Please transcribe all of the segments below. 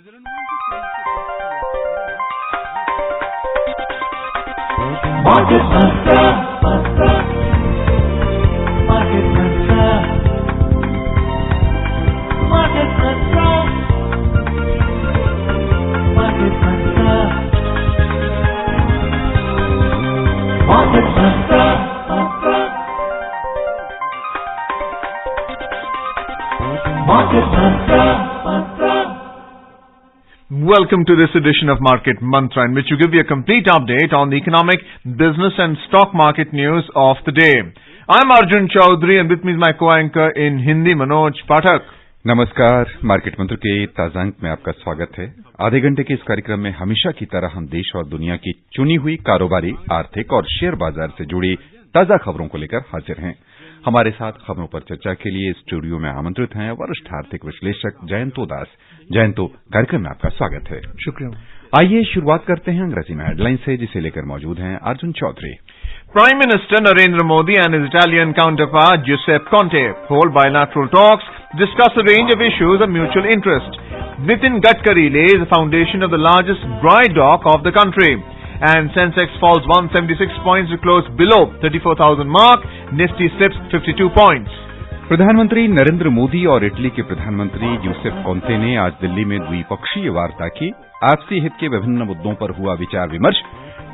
Market Mantra. Market Mantra. Market Mantra. Market Mantra. Market Mantra. Market Mantra. Welcome to this edition of Market Mantra, in which we give you a complete update on the economic, business and stock market news of the day. I'm Arjun Chaudhary and with me is my co-anchor in Hindi, Manoj Pathak. नमस्कार। Market मंत्र के ताजा अंक में आपका स्वागत है। आधे घंटे के इस कार्यक्रम में हमेशा की तरह हम देश और दुनिया की चुनी हुई कारोबारी, आर्थिक और शेयर बाजार से जुड़ी ताजा खबरों को लेकर हाजिर हैं। हमारे साथ खबरों पर चर्चा के लिए स्टूडियो में आमंत्रित हैं वरिष्ठ आर्थिक विश्लेषक जयंतो दास। जयंतो, कार्यक्रम में आपका स्वागत है। शुक्रिया। आइए शुरुआत करते हैं अंग्रेजी में हेडलाइन से, जिसे लेकर मौजूद हैं Arjun Chaudhary. Prime Minister Narendra Modi and his Italian counterpart Giuseppe Conte hold bilateral talks, discuss a range of issues of mutual interest. Nitin Gadkari lays the foundation of the largest dry dock of the country. And Sensex falls 176 points to close below 34,000 mark. Nifty slips 52 points. प्रधानमंत्री नरेंद्र मोदी और Italy के प्रधानमंत्री Yusuf Conte ने आज दिल्ली में द्विपक्षीय वार्ता की। आपसी हित के विभिन्न मुद्दों पर हुआ विचार विमर्श।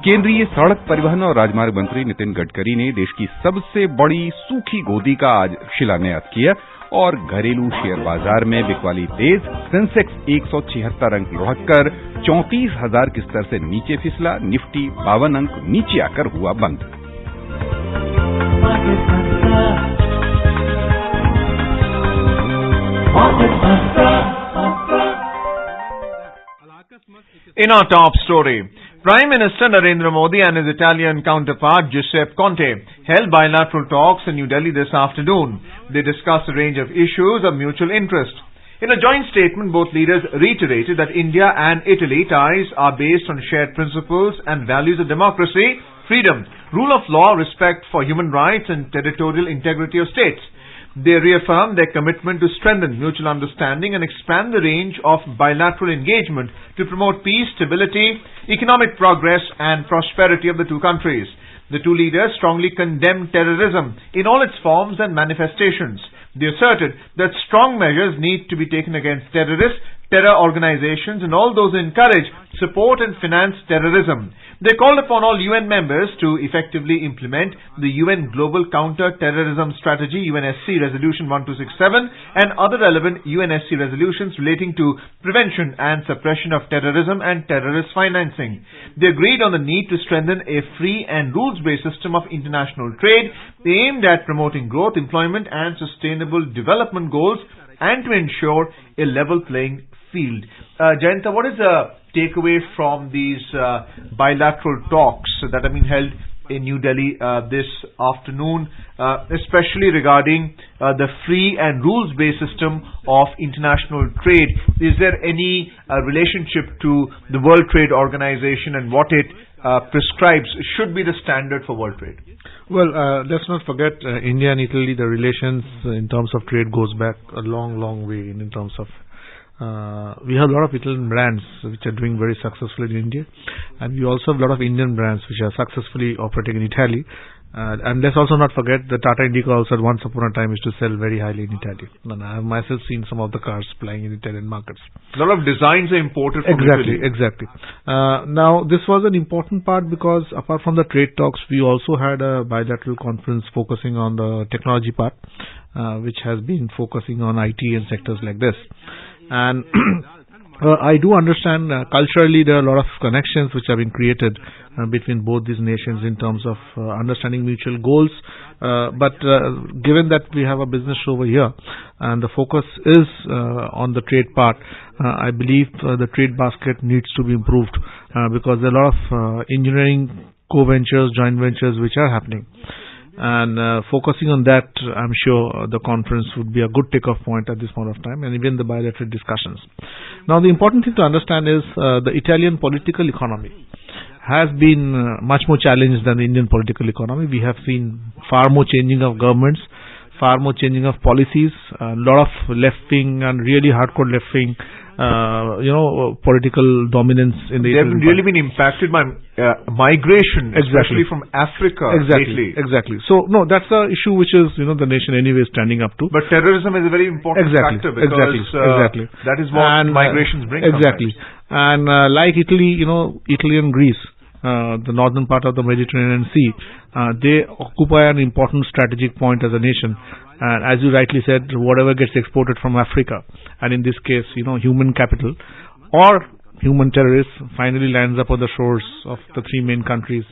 केंद्रीय सड़क परिवहन और राजमार्ग मंत्री नितिन गडकरी ने देश की सबसे बड़ी सूखी गोदी का आज शिलान्यास किया और घरेलू शेयर बाजार में बिकवाली तेज। सेंसेक्स 176 अंक लुढ़ककर 34,000 के स्तर से नीचे फिसला। निफ्टी 52 अंक नीचे आकर हुआ बंद। In our top story, Prime Minister Narendra Modi and his Italian counterpart Giuseppe Conte held bilateral talks in New Delhi this afternoon. They discussed a range of issues of mutual interest. In a joint statement, both leaders reiterated that India and Italy ties are based on shared principles and values of democracy, freedom, rule of law, respect for human rights and territorial integrity of states. They reaffirmed their commitment to strengthen mutual understanding and expand the range of bilateral engagement to promote peace, stability, economic progress and prosperity of the two countries. The two leaders strongly condemned terrorism in all its forms and manifestations. They asserted that strong measures need to be taken against terrorists, terror organizations and all those who encourage, support and finance terrorism. They called upon all UN members to effectively implement the UN Global Counter-Terrorism Strategy UNSC Resolution 1267 and other relevant UNSC resolutions relating to prevention and suppression of terrorism and terrorist financing. They agreed on the need to strengthen a free and rules-based system of international trade aimed at promoting growth, employment and sustainable development goals and to ensure a level playing field. Jayanta, what is the takeaway from these bilateral talks that have been held in New Delhi this afternoon, especially regarding the free and rules-based system of international trade? Is there any relationship to the World Trade Organization and what it prescribes should be the standard for world trade? Well, let's not forget India and Italy, the relations in terms of trade goes back a long, long way in terms of we have a lot of Italian brands which are doing very successfully in India, and we also have a lot of Indian brands which are successfully operating in Italy. And let's also not forget the Tata Indica also once upon a time used to sell very highly in Italy. And I have myself seen some of the cars flying in Italian markets. A lot of designs are imported from Italy. Exactly. Now, this was an important part because apart from the trade talks, we also had a bilateral conference focusing on the technology part, which has been focusing on IT and sectors like this. And I do understand culturally there are a lot of connections which have been created between both these nations in terms of understanding mutual goals. But given that we have a business over here and the focus is on the trade part, I believe the trade basket needs to be improved because there are a lot of engineering co-ventures, joint ventures which are happening. And focusing on that, I'm sure the conference would be a good takeoff point at this point of time, and even the bilateral discussions. Now, the important thing to understand is the Italian political economy has been much more challenged than the Indian political economy. We have seen far more changing of governments, far more changing of policies, a lot of left wing and really hardcore left wing, political dominance in the. They have really been impacted by migration, especially from Africa. Exactly. So no, that's the issue which is the nation anyway standing up to. But terrorism is a very important factor because that is what migrations bring. Exactly. And like Italy, Italy and Greece, the northern part of the Mediterranean Sea, they occupy an important strategic point as a nation. And as you rightly said, whatever gets exported from Africa, and in this case, human capital or human terrorists, finally lands up on the shores of the three main countries.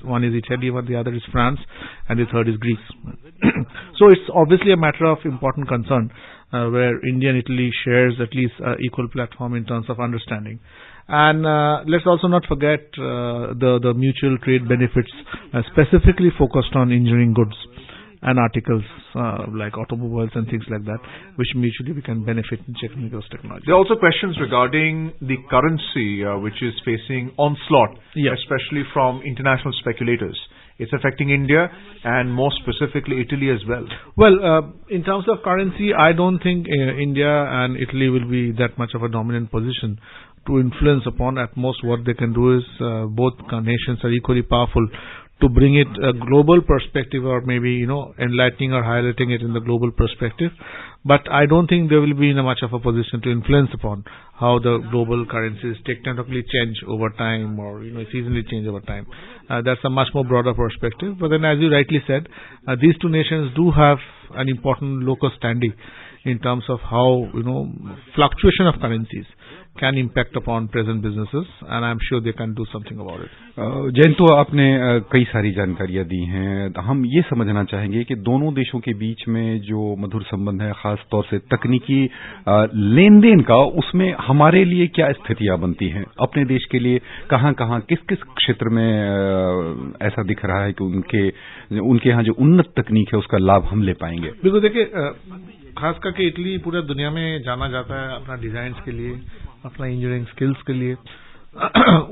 One is Italy, the other is France, and the third is Greece. So it's obviously a matter of important concern, where India and Italy shares at least equal platform in terms of understanding. And let's also not forget the mutual trade benefits, specifically focused on engineering goods and articles like automobiles and things like that, which mutually we can benefit in checking those technologies. There are also questions regarding the currency, which is facing onslaught, especially from international speculators. It's affecting India and more specifically Italy as well. Well, in terms of currency, I don't think India and Italy will be that much of a dominant position to influence upon. At most, what they can do is both nations are equally powerful to bring it a global perspective, or maybe enlightening or highlighting it in the global perspective. But I don't think they will be in a much of a position to influence upon how the global currencies technically change over time, or seasonally change over time. That's a much more broader perspective. But then, as you rightly said, these two nations do have an important local standing in terms of how fluctuation of currencies can impact upon present businesses, and I'm sure they can do something about it. Jayant, तो आपने कई सारी जानकारियां दी हैं। हम ये समझना चाहेंगे कि दोनों देशों के बीच में जो मधुर संबंध है, खास तौर से तकनीकी लेन देन का, उसमें हमारे लिए क्या स्थितियां बनती हैं? अपने देश के लिए कहां-कहां, किस-किस क्षेत्र में ऐसा दिख रहा है कि उनके यहाँ जो उन्नत तकनीक है उसका लाभ हम ले पाएंगे? बिल्कुल, देखिए, खास करके इटली पूरे दुनिया में जाना जाता है अपना डिजाइन के लिए, अपना इंजीनियरिंग स्किल्स के लिए।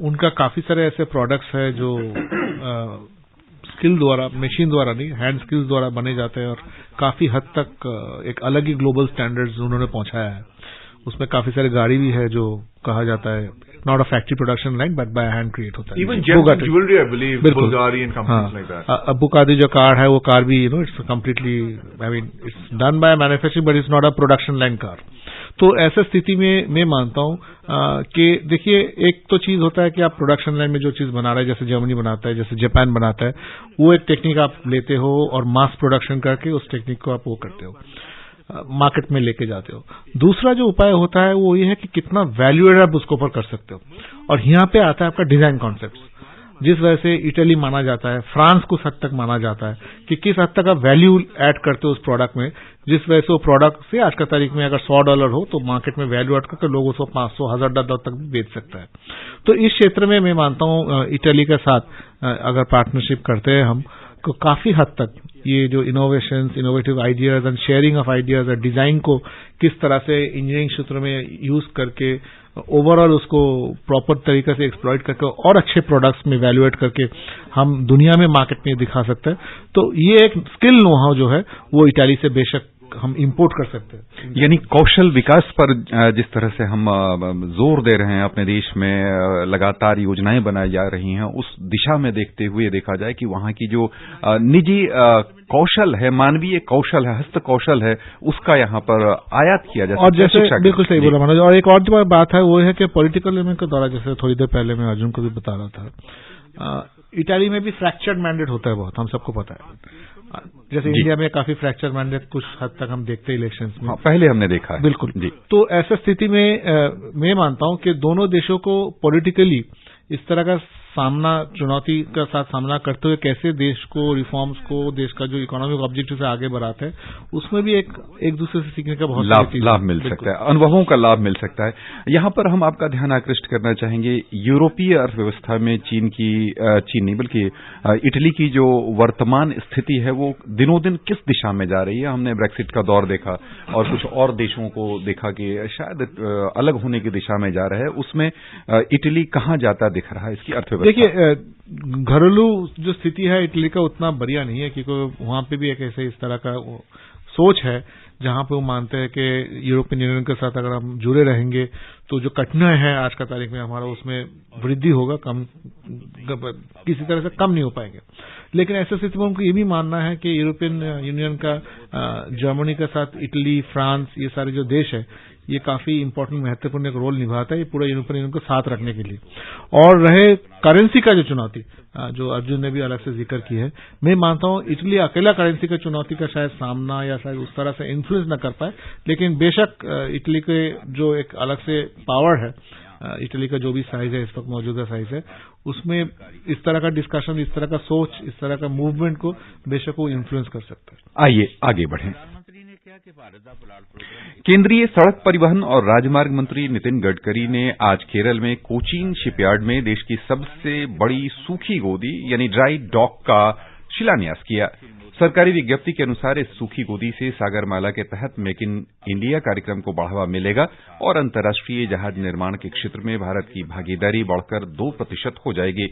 उनका काफी सारे ऐसे प्रोडक्ट्स है जो स्किल द्वारा, मशीन द्वारा नहीं, हैंड स्किल्स द्वारा बने जाते हैं, और काफी हद तक एक अलग ही ग्लोबल स्टैंडर्ड्स उन्होंने पहुंचाया है। उसमें काफी सारे गाड़ी भी है जो कहा जाता है not a factory production line but by hand create होता है। Even jewellery, I believe, Bugatti and companies like that. Bugatti जो कार है, वो कार भी it's completely, I mean, it's done by manufacturing but it's not a production line car. तो ऐसा स्थिति में मैं मानता हूं कि देखिए, एक तो चीज होता है कि आप प्रोडक्शन लाइन में जो चीज बना रहे हैं, जैसे जर्मनी बनाता है, जैसे जापान बनाता है, वो एक टेक्निक आप लेते हो और मास प्रोडक्शन करके उस टेक्निक को आप वो करते हो, मार्केट में लेके जाते हो। दूसरा जो उपाय होता है वो ये है कि कितना वैल्यू एड आप उसके ऊपर कर सकते हो, और यहाँ पे आता है आपका डिजाइन कॉन्सेप्ट। जिस वजह से इटली माना जाता है, फ्रांस कुछ हद तक माना जाता है कि किस हद तक आप वैल्यू ऐड करते हो उस प्रोडक्ट में, जिस वजह से वो प्रोडक्ट से आज का तारीख में अगर $100 हो तो मार्केट में वैल्यू ऐड करके लोग उसको $500-1000 तक भी बेच सकता है। तो इस क्षेत्र में मैं मानता हूं इटली के साथ अगर पार्टनरशिप करते हैं हम, तो काफी हद तक ये जो innovations, innovative ideas and sharing of ideas और डिजाइन को किस तरह से इंजीनियरिंग क्षेत्र में यूज करके ओवरऑल उसको प्रॉपर तरीके से एक्सप्लॉइट करके और अच्छे प्रोडक्ट्स में वैल्यूएट करके हम दुनिया में मार्केट में दिखा सकते हैं। तो ये एक स्किल नो हाउ जो है वो इटाली से बेशक हम इंपोर्ट कर सकते हैं। यानी कौशल विकास पर जिस तरह से हम जोर दे रहे हैं अपने देश में, लगातार योजनाएं बनाई जा रही हैं, उस दिशा में देखते हुए देखा जाए कि वहां की जो निजी कौशल है, मानवीय कौशल है, हस्त कौशल है, उसका यहाँ पर आयात किया जा सकता है। और जैसे बिल्कुल सही बोला मनोज, और एक और जो बात है वो है कि पॉलिटिकल एलिमेंट के द्वारा, जैसे थोड़ी देर पहले मैं अर्जुन को भी बता रहा था, इटाली में भी फ्रैक्चर्ड मैंडेट होता है बहुत, हम सबको पता है। जैसे इंडिया में काफी फ्रैक्चर मैंडेट कुछ हद तक हम देखते हैं इलेक्शंस में। पहले हमने देखा है। बिल्कुल जी। तो ऐसा स्थिति में मैं मानता हूं कि दोनों देशों को पॉलिटिकली इस तरह का चुनौती का साथ सामना करते हुए कैसे देश को, रिफॉर्म्स को, देश का जो इकोनॉमिक ऑब्जेक्टिव से आगे बढ़ाते हैं, उसमें भी एक दूसरे से सीखने का बहुत लाभ मिल सकता है, अनुभवों का लाभ मिल सकता है। यहाँ पर हम आपका ध्यान आकृष्ट करना चाहेंगे यूरोपीय अर्थव्यवस्था में चीन नहीं बल्कि इटली की जो वर्तमान स्थिति है वो दिनों दिन किस दिशा में जा रही है। हमने ब्रेक्सिट का दौर देखा और कुछ और देशों को देखा कि शायद अलग होने की दिशा में जा रहा है, उसमें इटली कहाँ जाता दिख रहा है इसकी अर्थव्यवस्था? देखिए, घरेलू जो स्थिति है इटली का उतना बढ़िया नहीं है, क्योंकि वहां पे भी एक ऐसे इस तरह का सोच है, जहां पे वो मानते हैं कि यूरोपियन यूनियन के साथ अगर हम जुड़े रहेंगे तो जो कठिनाई है आज का तारीख में हमारा उसमें वृद्धि होगा, कम किसी तरह से कम नहीं हो पाएंगे। लेकिन ऐसे स्थिति में उनको ये भी मानना है कि यूरोपियन यूनियन का जर्मनी के साथ इटली, फ्रांस, ये सारे जो देश है ये काफी इंपॉर्टेंट महत्वपूर्ण एक रोल निभाता है ये पूरा यूरोपियन यूनियन को साथ रखने के लिए। और रहे करेंसी का जो चुनौती जो अर्जुन ने भी अलग से जिक्र की है, मैं मानता हूं इटली अकेला करेंसी का चुनौती का शायद सामना या शायद उस तरह से इन्फ्लुएंस न कर पाए, लेकिन बेशक इटली के जो एक अलग से पावर है, इटली का जो भी साइज है इस वक्त मौजूदा साइज है, उसमें इस तरह का डिस्कशन, इस तरह का सोच, इस तरह का मूवमेंट को बेशक वो इन्फ्लुएंस कर सकता है। आइए आगे बढ़ें। केंद्रीय सड़क परिवहन और राजमार्ग मंत्री नितिन गडकरी ने आज केरल में कोचीन शिपयार्ड में देश की सबसे बड़ी सूखी गोदी यानी ड्राई डॉक का शिलान्यास किया। सरकारी विज्ञप्ति के अनुसार इस सूखी गोदी से सागरमाला के तहत मेक इन इंडिया कार्यक्रम को बढ़ावा मिलेगा और अंतर्राष्ट्रीय जहाज निर्माण के क्षेत्र में भारत की भागीदारी बढ़कर 2% हो जाएगी।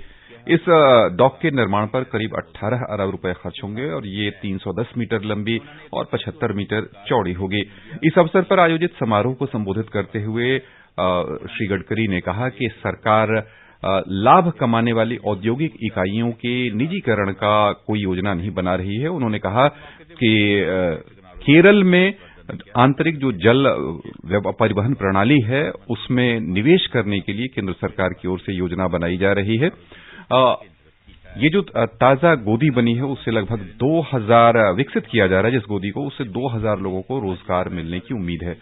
इस डॉक के निर्माण पर करीब 18 अरब रुपए खर्च होंगे और ये 310 मीटर लंबी और 75 मीटर चौड़ी होगी। इस अवसर पर आयोजित समारोह को संबोधित करते हुए श्री गडकरी ने कहा कि सरकार लाभ कमाने वाली औद्योगिक इकाइयों के निजीकरण का कोई योजना नहीं बना रही है। उन्होंने कहा कि केरल में आंतरिक जो जल परिवहन प्रणाली है उसमें निवेश करने के लिए केंद्र सरकार की ओर से योजना बनाई जा रही है। ये जो ताजा गोदी बनी है उससे लगभग 2000 विकसित किया जा रहा है जिस गोदी को, उससे 2000 लोगों को रोजगार मिलने की उम्मीद है।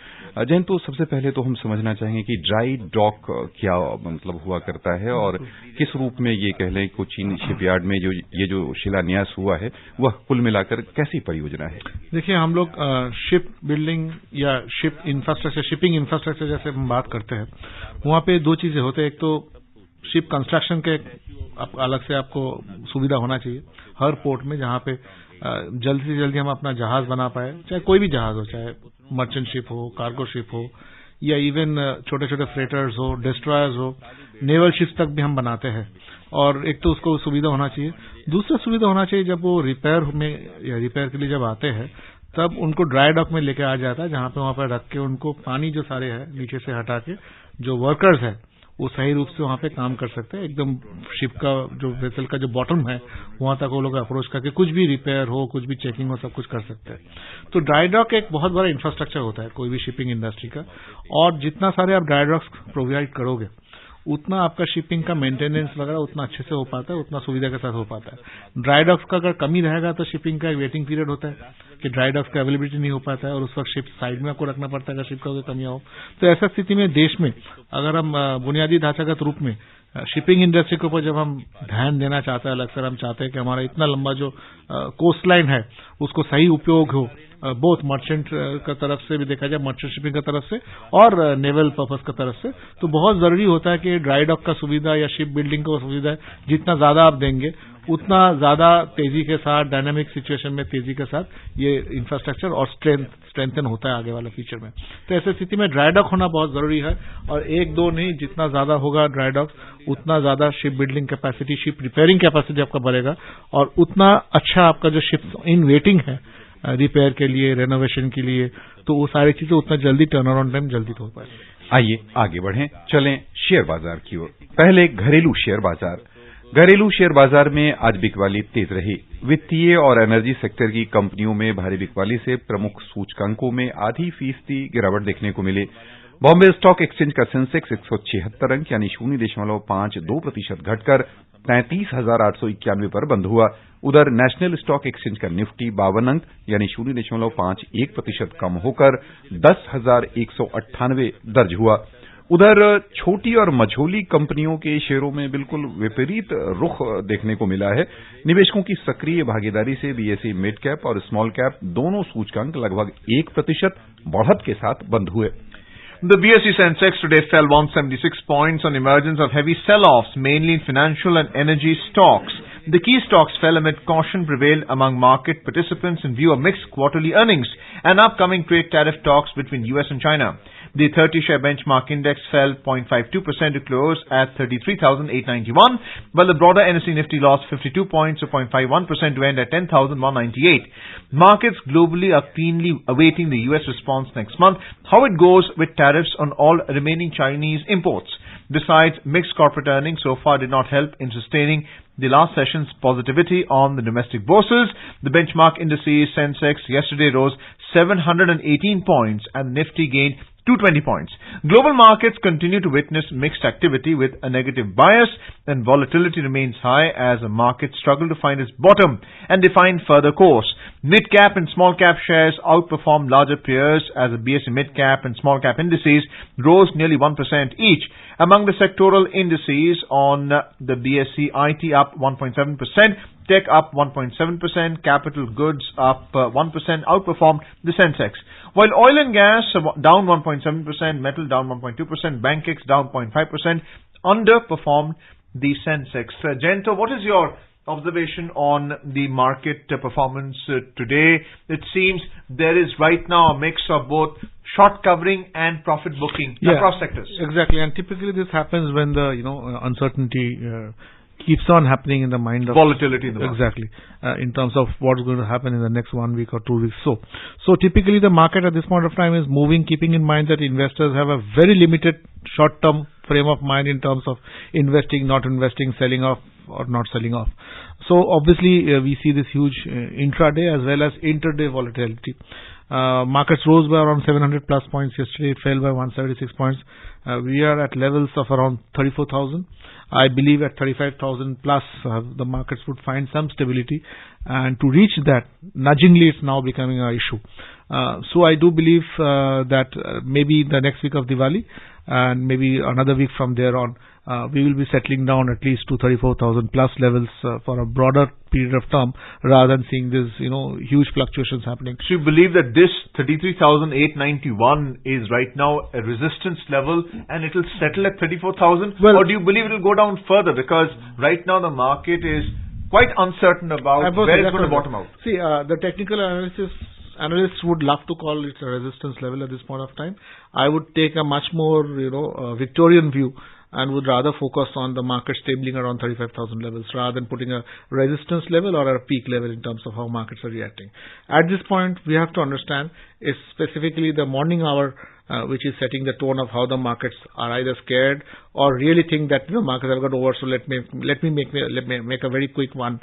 जैन, तो सबसे पहले तो हम समझना चाहेंगे कि ड्राई डॉक क्या मतलब हुआ करता है और किस रूप में ये कह लें कोचीन शिपयार्ड में जो शिलान्यास हुआ है वह कुल मिलाकर कैसी परियोजना है? देखिए, हम लोग शिप बिल्डिंग या शिप इंफ्रास्ट्रक्चर, शिपिंग इंफ्रास्ट्रक्चर जैसे हम बात करते हैं, वहां पे दो चीजें होते हैं। एक तो शिप कंस्ट्रक्शन के अलग से आपको सुविधा होना चाहिए हर पोर्ट में, जहां पे जल्दी से जल्दी हम अपना जहाज बना पाए, चाहे कोई भी जहाज हो, चाहे मर्चेंट शिप हो, कार्गो शिप हो या इवन छोटे छोटे फ्रेटर्स हो, डिस्ट्रॉयर्स हो, नेवल शिप्स तक भी हम बनाते हैं। और एक तो उसको सुविधा होना चाहिए, दूसरा सुविधा होना चाहिए जब वो रिपेयर में या रिपेयर के लिए जब आते हैं तब उनको ड्राई डॉक में लेके आ जाता है, जहां पे वहां पर रख के उनको पानी जो सारे है नीचे से हटा के जो वर्कर्स है वो सही रूप से वहां पे काम कर सकते हैं। एकदम शिप का जो वेसल का जो बॉटम है वहां तक वो लोग अप्रोच करके कुछ भी रिपेयर हो, कुछ भी चेकिंग हो, सब कुछ कर सकते हैं। तो ड्राई डॉक एक बहुत बड़ा इंफ्रास्ट्रक्चर होता है कोई भी शिपिंग इंडस्ट्री का, और जितना सारे आप ड्राई डॉक्स प्रोवाइड करोगे उतना आपका शिपिंग का मेंटेनेंस वगैरह उतना अच्छे से हो पाता है, उतना सुविधा के साथ हो पाता है। ड्राई डॉक्स का अगर कमी रहेगा तो शिपिंग का एक वेटिंग पीरियड होता है कि ड्राई डॉक्स का अवेलेबिलिटी नहीं हो पाता है और उस वक्त शिप साइड में आपको रखना पड़ता है अगर शिप का कोई कमी हो। तो ऐसा स्थिति में देश में अगर हम बुनियादी ढांचागत रूप में शिपिंग इंडस्ट्री के ऊपर जब हम ध्यान देना चाहते हैं, अलग से हम चाहते हैं कि हमारा इतना लंबा जो कोस्ट लाइन है उसको सही उपयोग हो, बोथ मर्चेंट का तरफ से भी देखा जाए, मर्चेंट शिपिंग का तरफ से और नेवल पर्पस का तरफ से, तो बहुत जरूरी होता है कि ड्राई डॉक का सुविधा या शिप बिल्डिंग का सुविधा जितना ज्यादा आप देंगे उतना ज्यादा तेजी के साथ, डायनामिक सिचुएशन में तेजी के साथ ये इंफ्रास्ट्रक्चर और स्ट्रेंथन होता है आगे वाला फ्यूचर में। तो ऐसी स्थिति में ड्राई डॉक होना बहुत जरूरी है, और एक दो नहीं, जितना ज्यादा होगा ड्राई डॉक उतना ज्यादा ship building capacity, ship repairing capacity आपका बढ़ेगा और उतना अच्छा आपका जो शिप इन वेटिंग है रिपेयर के लिए, रेनोवेशन के लिए, तो वो सारी चीजें उतना जल्दी टर्न अराउंड टाइम जल्दी हो पाए। आइए आगे बढ़ें, चलें शेयर बाजार की ओर। पहले घरेलू शेयर बाजार। घरेलू शेयर बाजार में आज बिकवाली तेज रही। वित्तीय और एनर्जी सेक्टर की कंपनियों में भारी बिकवाली से प्रमुख सूचकांकों में आधी फीसदी गिरावट देखने को मिली। बॉम्बे स्टॉक एक्सचेंज का सेंसेक्स 176 अंक यानी 0.52% घटकर 33,891 पर बंद हुआ। उधर नेशनल स्टॉक एक्सचेंज का निफ्टी 52 अंक यानी 0.51% कम होकर 10,198 दर्ज हुआ। उधर छोटी और मझोली कंपनियों के शेयरों में बिल्कुल विपरीत रुख देखने को मिला है। निवेशकों की सक्रिय भागीदारी से बीएसई मिड कैप और स्मॉल कैप दोनों सूचकांक लगभग 1% बढ़त के साथ बंद हुए। The BSE Sensex today fell 176 points on emergence of heavy sell-offs, mainly in financial and energy stocks. The key stocks fell amid caution prevailed among market participants in view of mixed quarterly earnings and upcoming trade tariff talks between US and China. The 30-share benchmark index fell 0.52% to close at 33,891, while the broader NSE Nifty lost 52 points or 0.51% to end at 10,198. Markets globally are keenly awaiting the US response next month, how it goes with tariffs on all remaining Chinese imports. Besides, mixed corporate earnings so far did not help in sustaining the last session's positivity on the domestic bourses. The benchmark indices Sensex yesterday rose 718 points and Nifty gained 220 points. Global markets continue to witness mixed activity with a negative bias, and volatility remains high as the markets struggle to find its bottom and define further course. Mid-cap and small-cap shares outperformed larger peers as the BSE mid-cap and small-cap indices rose nearly 1% each. Among the sectoral indices on the BSE, IT up 1.7%, tech up 1.7%, capital goods up 1%, outperformed the Sensex. While oil and gas down 1.7%, metal down 1.2%, Bankex down 0.5%, underperformed the Sensex. Jayanta, what is your observation on the market performance today? It seems there is right now a mix of both short covering and profit booking across sectors. Exactly, and typically this happens when the uncertainty keeps on happening in the mind of volatility in the market. Exactly, in terms of what's going to happen in the next 1 week or 2 weeks. So typically the market at this point of time is moving, keeping in mind that investors have a very limited short-term frame of mind in terms of investing, not investing, selling off or not selling off. So obviously we see this huge intraday as well as intraday volatility. Markets rose by around 700 plus points yesterday. It fell by 176 points. We are at levels of around 34,000. I believe at 35,000 plus the markets would find some stability, and to reach that, nudgingly it's now becoming an issue. So I do believe that maybe the next week of Diwali and maybe another week from there on, we will be settling down at least to 34,000 plus levels for a broader period of time, rather than seeing these huge fluctuations happening. So you believe that this 33,891 is right now a resistance level and it will settle at 34,000? Or do you believe it will go down further? Because right now the market is quite uncertain about where it's going to bottom out. See, the technical analysts would love to call it a resistance level at this point of time. I would take a much more, Victorian view and would rather focus on the market stabling around 35,000 levels rather than putting a resistance level or a peak level in terms of how markets are reacting. At this point, we have to understand is specifically the morning hour which is setting the tone of how the markets are either scared or really think that the markets have got over. So let me make a very quick one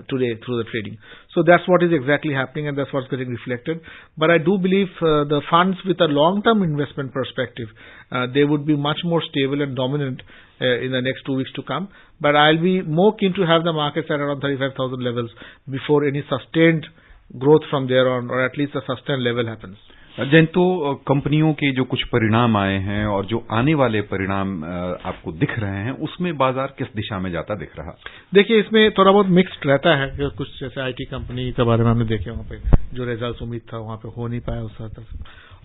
today through the trading. So that's what is exactly happening, and that's what's getting reflected. But I do believe the funds with a long-term investment perspective, they would be much more stable and dominant in the next 2 weeks to come. But I'll be more keen to have the markets at around 35,000 levels before any sustained growth from there on, or at least a sustained level happens. जैंतो कंपनियों के जो कुछ परिणाम आए हैं और जो आने वाले परिणाम आपको दिख रहे हैं, उसमें बाजार किस दिशा में जाता दिख रहा? देखिए, इसमें थोड़ा बहुत मिक्स्ड रहता है कि कुछ जैसे आईटी कंपनी के बारे में हमने देखे, वहाँ पे जो रिजल्ट उम्मीद था वहाँ पे हो नहीं पाया उस हद तक,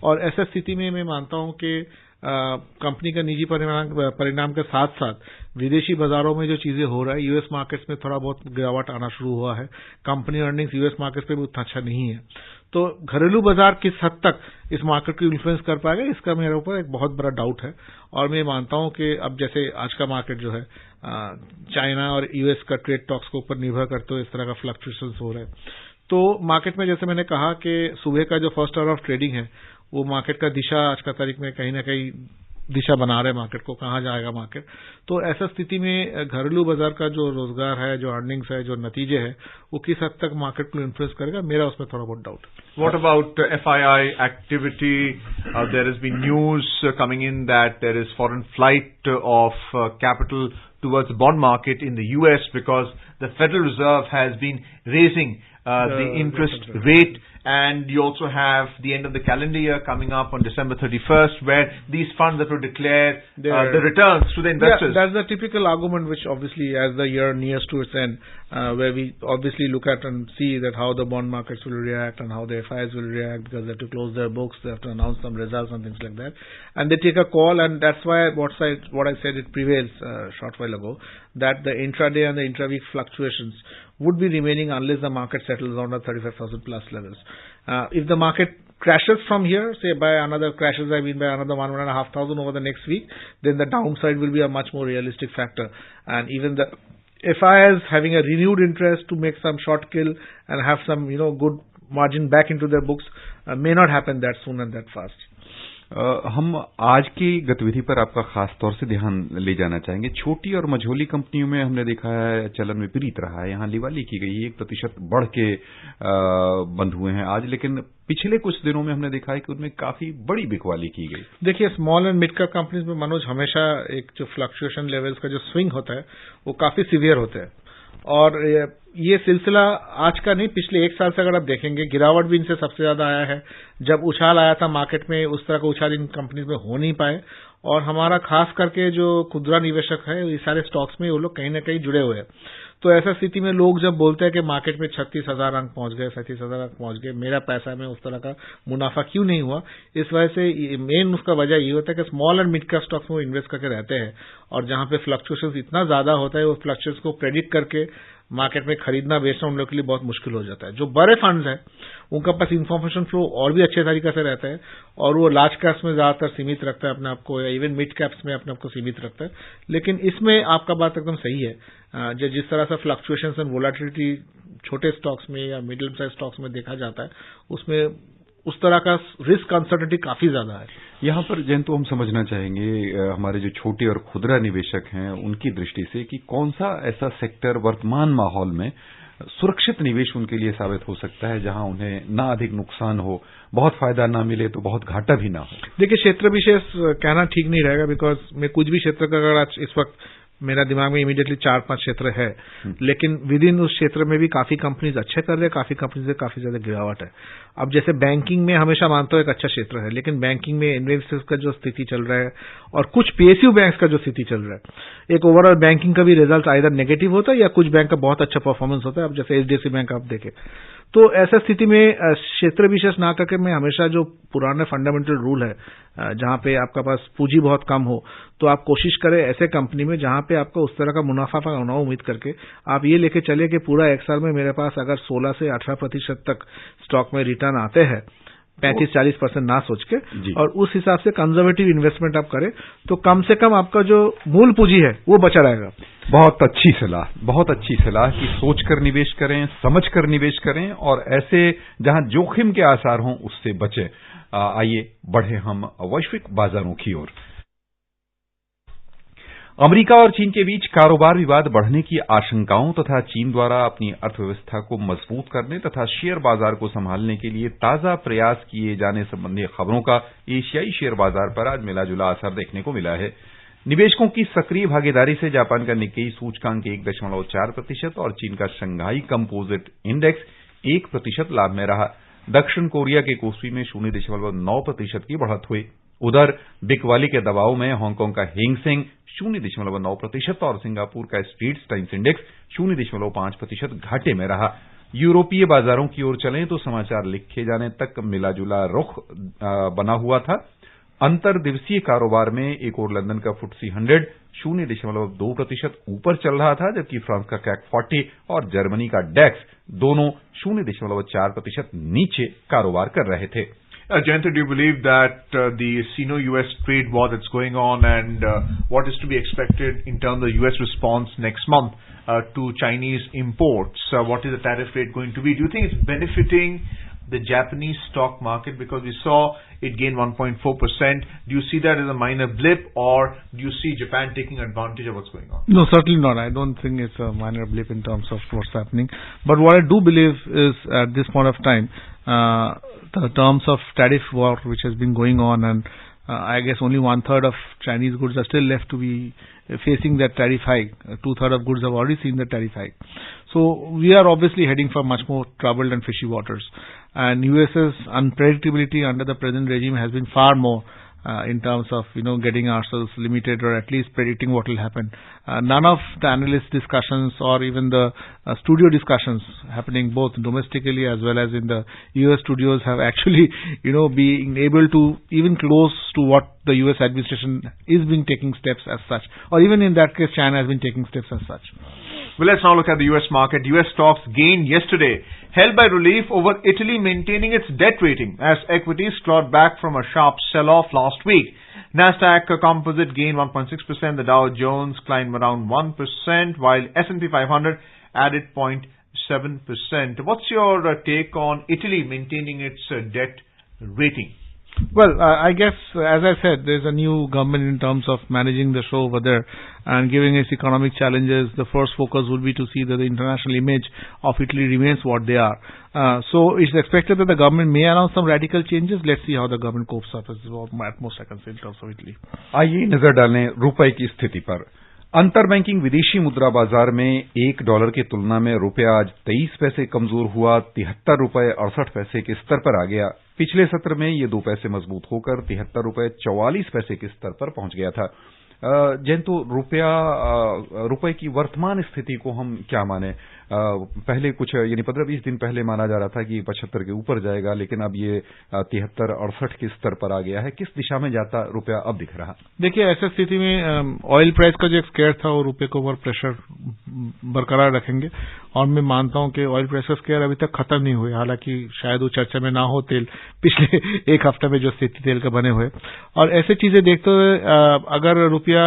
और ऐसा स्थिति में मैं मानता हूँ कि कंपनी का निजी परिणाम के साथ साथ विदेशी बाजारों में जो चीजें हो रहा है, यूएस मार्केट्स में थोड़ा बहुत गिरावट आना शुरू हुआ है. कंपनी अर्निंग्स यूएस मार्केट्स पे भी उतना अच्छा नहीं है. तो घरेलू बाजार किस हद तक इस मार्केट को इन्फ्लुएंस कर पाएगा, इसका मेरे ऊपर एक बहुत बड़ा डाउट है. और मैं मानता हूं कि अब जैसे आज का मार्केट जो है चाइना और यूएस का ट्रेड टॉक्स के ऊपर निर्भर करते हुए इस तरह का फ्लक्चुएशंस हो रहे हैं. तो मार्केट में जैसे मैंने कहा कि सुबह का जो फर्स्ट आवर ऑफ ट्रेडिंग है वो मार्केट का दिशा आज का तारीख में कहीं ना कहीं दिशा बना रहे मार्केट को, कहाँ जाएगा मार्केट. तो ऐसा स्थिति में घरेलू बाजार का जो रोजगार है, जो अर्निंग्स है, जो नतीजे है, वो किस हद तक मार्केट को इन्फ्लुएंस करेगा, मेरा उसमें थोड़ा बहुत doubt. What about FII activity? There has been news coming in that there is foreign flight of capital towards the bond market in the US because the Federal Reserve has been raising the interest rate. And you also have the end of the calendar year coming up on December 31st, where these funds that will declare the returns to the investors. Yeah, that's the typical argument which obviously as the year nears to its end, where we obviously look at and see that how the bond markets will react and how the FIs will react, because they have to close their books, they have to announce some results and things like that. And they take a call, and that's why what I said, it prevails a short while ago, that the intraday and the intra-week fluctuations would be remaining unless the market settles on the 35,000 plus levels. If the market crashes from here, say by another crashes, I mean by another 1,500 over the next week, then the downside will be a much more realistic factor. And even the FIs having a renewed interest to make some short kill and have some, good margin back into their books may not happen that soon and that fast. हम आज की गतिविधि पर आपका खास तौर से ध्यान ले जाना चाहेंगे। छोटी और मझोली कंपनियों में हमने देखा है चलन विपरीत रहा है। यहाँ लिवाली की गई 1% बढ़ के बंद हुए हैं आज, लेकिन पिछले कुछ दिनों में हमने देखा है कि उनमें काफी बड़ी बिकवाली की गई। देखिए, small and mid cap companies में मनोज हमेशा एक जो फ्लक्चुएशन लेवल्स का जो स्विंग होता है वो काफी सीवियर होता है, और ये सिलसिला आज का नहीं, पिछले 1 साल से अगर आप देखेंगे गिरावट भी इनसे सबसे ज्यादा आया है। जब उछाल आया था मार्केट में, उस तरह का उछाल इन कंपनीज में हो नहीं पाए, और हमारा खास करके जो खुदरा निवेशक है ये सारे स्टॉक्स में वो लोग कहीं ना कहीं जुड़े हुए हैं। तो ऐसा स्थिति में लोग जब बोलते हैं कि मार्केट में 36,000 अंक पहुंच गए, 37,000 अंक पहुंच गए, मेरा पैसा में उस तरह का मुनाफा क्यों नहीं हुआ, इस वजह से मेन उसका वजह ये होता है कि small and mid cap stocks में वो इन्वेस्ट करके रहते हैं, और जहां पे फ्लक्चुएशन इतना ज्यादा होता है वो फ्लक्चुएशन को प्रेडिक्ट करके मार्केट में खरीदना बेचना उन लोगों के लिए बहुत मुश्किल हो जाता है। जो बड़े फंड्स हैं उनका पास इंफॉर्मेशन फ्लो और भी अच्छे तरीके से रहता है, और वो लार्ज कैप्स में ज्यादातर सीमित रखता है अपने आप को, या इवन मिड कैप्स में अपने आप को सीमित रखता है। लेकिन इसमें आपका बात एकदम सही है, जो जिस तरह से फ्लक्चुएशंस एंड वोलेटिलिटी छोटे स्टॉक्स में या मिडिल साइज स्टॉक्स में देखा जाता है, उसमें उस तरह का रिस्क अनसर्टेनिटी काफी ज्यादा है। यहाँ पर जयंत हम समझना चाहेंगे हमारे जो छोटे और खुदरा निवेशक हैं उनकी दृष्टि से कि कौन सा ऐसा सेक्टर वर्तमान माहौल में सुरक्षित निवेश उनके लिए साबित हो सकता है, जहां उन्हें ना अधिक नुकसान हो, बहुत फायदा ना मिले तो बहुत घाटा भी ना हो। देखिए, क्षेत्र विशेष कहना ठीक नहीं रहेगा, बिकॉज मैं कुछ भी क्षेत्र का अगर आज इस वक्त मेरा दिमाग में इमीडिएटली 4-5 क्षेत्र है, लेकिन विद इन उस क्षेत्र में भी काफी कंपनीज अच्छे कर रहे हैं, काफी कंपनीज में काफी ज्यादा गिरावट है। अब जैसे बैंकिंग में हमेशा मानता हूं एक अच्छा क्षेत्र है, लेकिन बैंकिंग में इन्वेस्टर्स का जो स्थिति चल रहा है और कुछ पीएसयू बैंक्स का जो स्थिति चल रहा है, एक ओवरऑल बैंकिंग का भी रिजल्ट आइदर नेगेटिव होता है या कुछ बैंक का बहुत अच्छा परफॉर्मेंस होता है। अब जैसे एचडीएफसी बैंक आप देखें, तो ऐसा स्थिति में क्षेत्र विशेष ना करके मैं हमेशा जो पुराने फंडामेंटल रूल है, जहां पे आपका पास पूंजी बहुत कम हो, तो आप कोशिश करें ऐसे कंपनी में जहां पे आपका उस तरह का मुनाफा होना उम्मीद करके आप ये लेके चले कि पूरा 1 साल में मेरे पास अगर 16 से 18% तक स्टॉक में रिटर्न आते हैं, 35-40% ना सोच के, और उस हिसाब से कंजर्वेटिव इन्वेस्टमेंट आप करें, तो कम से कम आपका जो मूल पूंजी है वो बचा रहेगा। बहुत अच्छी सलाह कि सोचकर निवेश करें, समझकर निवेश करें, और ऐसे जहां जोखिम के आसार हों उससे बचें। आइए बढ़े हम वैश्विक बाजारों की ओर। अमेरिका और चीन के बीच कारोबार विवाद बढ़ने की आशंकाओं तथा चीन द्वारा अपनी अर्थव्यवस्था को मजबूत करने तथा शेयर बाजार को संभालने के लिए ताजा प्रयास किए जाने संबंधी खबरों का एशियाई शेयर बाजार पर आज मिलाजुला असर देखने को मिला है। निवेशकों की सक्रिय भागीदारी से जापान का निक्केई सूचकांक 1.4% और चीन का शंघाई कंपोजिट इंडेक्स 1% लाभ में रहा। दक्षिण कोरिया के कोस्पी में 0.9% की बढ़त हुई। उधर बिकवाली के दबाव में हांगकांग का हेंग सेंग 0.9% और सिंगापुर का स्ट्रीट्स टाइम्स इंडेक्स 0.5% घाटे में रहा। यूरोपीय बाजारों की ओर चलें तो समाचार लिखे जाने तक मिलाजुला रुख बना हुआ था। अंतर दिवसीय कारोबार में एक और लंदन का FTSE 100 0.2% ऊपर चल रहा था, जबकि फ्रांस का CAC 40 और जर्मनी का डेक्स दोनों 0.4% नीचे कारोबार कर रहे थे। Jayanta, do you believe that the Sino-US trade war that's going on and what is to be expected in terms of US response next month to Chinese imports? What is the tariff rate going to be? Do you think it's benefiting the Japanese stock market because we saw it gain 1.4%? Do you see that as a minor blip, or do you see Japan taking advantage of what's going on? No, certainly not. I don't think it's a minor blip in terms of what's happening. But what I do believe is at this point of time, the terms of tariff war which has been going on, and I guess only 1/3 of Chinese goods are still left to be facing that tariff hike. 2/3 of goods have already seen the tariff hike. So we are obviously heading for much more troubled and fishy waters. And US's unpredictability under the present regime has been far more in terms of, getting ourselves limited or at least predicting what will happen. None of the analyst discussions or even the studio discussions happening both domestically as well as in the US studios have actually, being able to even close to what the US administration is being taking steps as such, or even in that case China has been taking steps as such. Well, let's now look at the U.S. market. U.S. stocks gained yesterday, held by relief over Italy maintaining its debt rating as equities clawed back from a sharp sell-off last week. Nasdaq Composite gained 1.6%. The Dow Jones climbed around 1%, while S&P 500 added 0.7%. What's your take on Italy maintaining its debt rating? Well, I guess, as I said, there's a new government in terms of managing the show over there and giving its economic challenges. The first focus would be to see that the international image of Italy remains what they are. So it's expected that the government may announce some radical changes. Let's see how the government copes up, is at most I can say in terms of Italy. आइए नजर डालें रुपए की स्थिति पर। अंतर banking विदेशी मुद्रा बाजार में $1 की तुलना में रुपया आज 23 पैसे कमजोर हुआ, 73 रुपए 68 पैसे के स्तर पर आ गया। पिछले सत्र में ये 2 पैसे मजबूत होकर 73 रुपए 44 पैसे के स्तर पर पहुंच गया था। जयंत, रुपए की वर्तमान स्थिति को हम क्या माने? पहले कुछ यानी 15-20 दिन पहले माना जा रहा था कि 75 के ऊपर जाएगा, लेकिन अब ये 73-68 के स्तर पर आ गया है। किस दिशा में जाता रुपया अब दिख रहा? देखिए, ऐसी स्थिति में ऑयल प्राइस का जो एक स्केयर था वो रुपये के ऊपर प्रेशर बरकरार रखेंगे और मैं मानता हूं कि ऑयल प्राइस का स्केयर अभी तक खत्म नहीं हुए, हालांकि शायद वो चर्चा में ना हो तेल पिछले एक हफ्ते में जो स्थिति तेल का बने हुए। और ऐसी चीजें देखते हुए अगर रुपया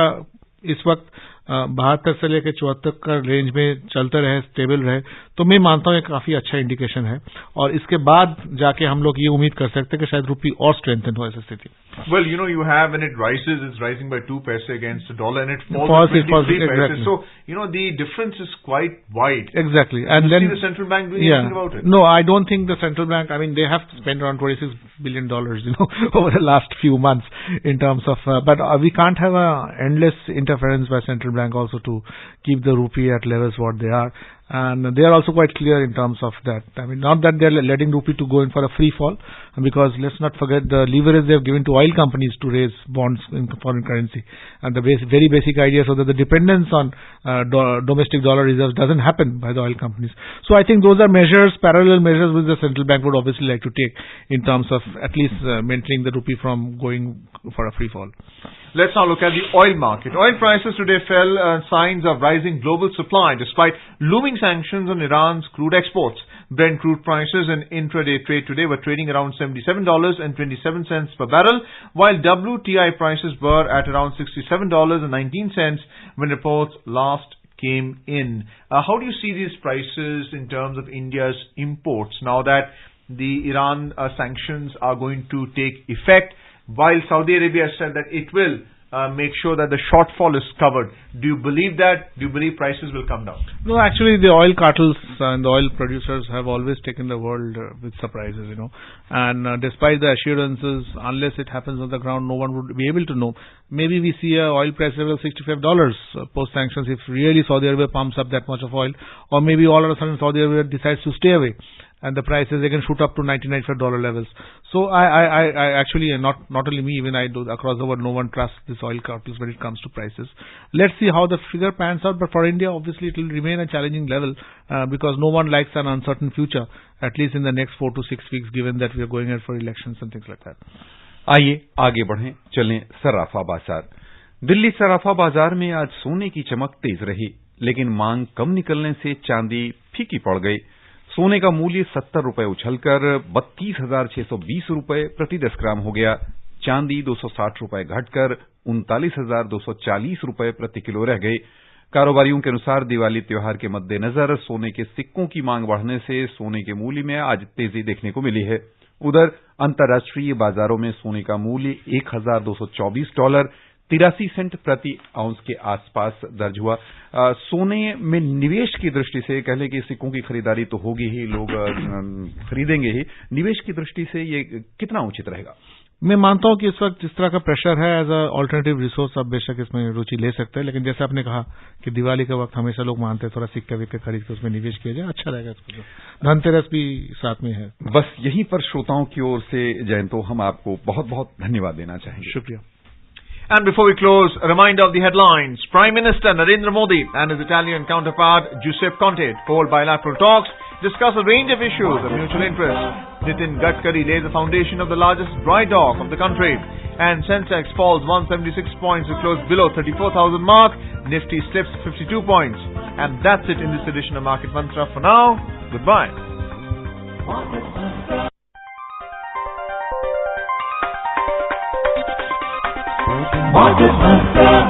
इस वक्त 72 से लेकर 74 का रेंज में चलते रहे, स्टेबल रहे, तो मैं मानता हूं एक काफी अच्छा इंडिकेशन है और इसके बाद जाके हम लोग ये उम्मीद कर सकते हैं कि शायद रुपये और स्ट्रेंथन हो ऐसी स्थिति। Well, you have when it rises, it's rising by 2 paise against the dollar, and it falls by 23 paise. Exactly. So, the difference is quite wide. Exactly. And you then see the central bank doing anything about it? No, I don't think the central bank, they have spent around $26 billion, over the last few months in terms of, but we can't have a endless interference by central bank also to keep the rupee at levels what they are. And they are also quite clear in terms of that. Not that they are letting rupee to go in for a free fall, because let's not forget the leverage they have given to oil companies to raise bonds in foreign currency. And the very basic idea so that the dependence on domestic dollar reserves doesn't happen by the oil companies. So I think those are measures, parallel measures which the central bank would obviously like to take in terms of at least maintaining the rupee from going for a free fall. Let's now look at the oil market. Oil prices today fell, signs of rising global supply despite looming sanctions on Iran's crude exports. Brent crude prices in intraday trade today were trading around $77.27 per barrel, while WTI prices were at around $67.19 when reports last came in. How do you see these prices in terms of India's imports now that the Iran sanctions are going to take effect, while Saudi Arabia has said that it will make sure that the shortfall is covered? Do you believe that? Do you believe prices will come down? No, actually the oil cartels and the oil producers have always taken the world with surprises, and despite the assurances, unless it happens on the ground, no one would be able to know. Maybe we see a oil price level of $65 post sanctions if really Saudi Arabia pumps up that much of oil, or maybe all of a sudden Saudi Arabia decides to stay away and the prices they can shoot up to $95 levels. So I actually, not only me, even I do across the world, no one trusts this oil cartels when it comes to prices. Let's see how the figure pans out, but for India obviously it will remain a challenging level because no one likes an uncertain future, at least in the next 4 to 6 weeks, given that we are going ahead for elections and things like that. आइए आगे बढ़ें, चलें सर्राफा बाजार। दिल्ली सर्राफा बाजार में आज सोने की चमक तेज रही, लेकिन मांग कम निकलने से चांदी फीकी पड़ गई। सोने का मूल्य 70 रुपए उछलकर 32,620 रुपए प्रति 10 ग्राम हो गया। चांदी 260 रुपए घटकर 39,240 रुपए प्रति किलो रह गई। कारोबारियों के अनुसार दिवाली त्योहार के मद्देनजर सोने के सिक्कों की मांग बढ़ने से सोने के मूल्य में आज तेजी देखने को मिली है। उधर अंतर्राष्ट्रीय बाजारों में सोने का मूल्य $1,224 83 सेंट प्रति आउंस के आसपास दर्ज हुआ। सोने में निवेश की दृष्टि से कह लें कि सिक्कों की खरीदारी तो होगी ही, लोग खरीदेंगे ही। निवेश की दृष्टि से ये कितना उचित रहेगा? मैं मानता हूं कि इस वक्त जिस तरह का प्रेशर है एज अ ऑल्टरनेटिव रिसोर्स, आप बेशक इसमें रुचि ले सकते हैं, लेकिन जैसे आपने कहा कि दिवाली के वक्त हमेशा लोग मानते हैं थोड़ा सिक्के विक्के खरीद के उसमें निवेश किया जाए, अच्छा रहेगा। धनतेरस भी साथ में है। बस यहीं पर श्रोताओं की ओर से जयंतो हम आपको बहुत बहुत धन्यवाद देना चाहेंगे। शुक्रिया। And before we close, a reminder of the headlines. Prime Minister Narendra Modi and his Italian counterpart Giuseppe Conte hold bilateral talks discuss a range of issues of mutual interest. Nitin Gadkari lays the foundation of the largest dry dock of the country. And Sensex falls 176 points to close below 34,000 mark. Nifty slips 52 points. And that's it in this edition of Market Mantra. For now, goodbye. Market Mantra. Market Mantra.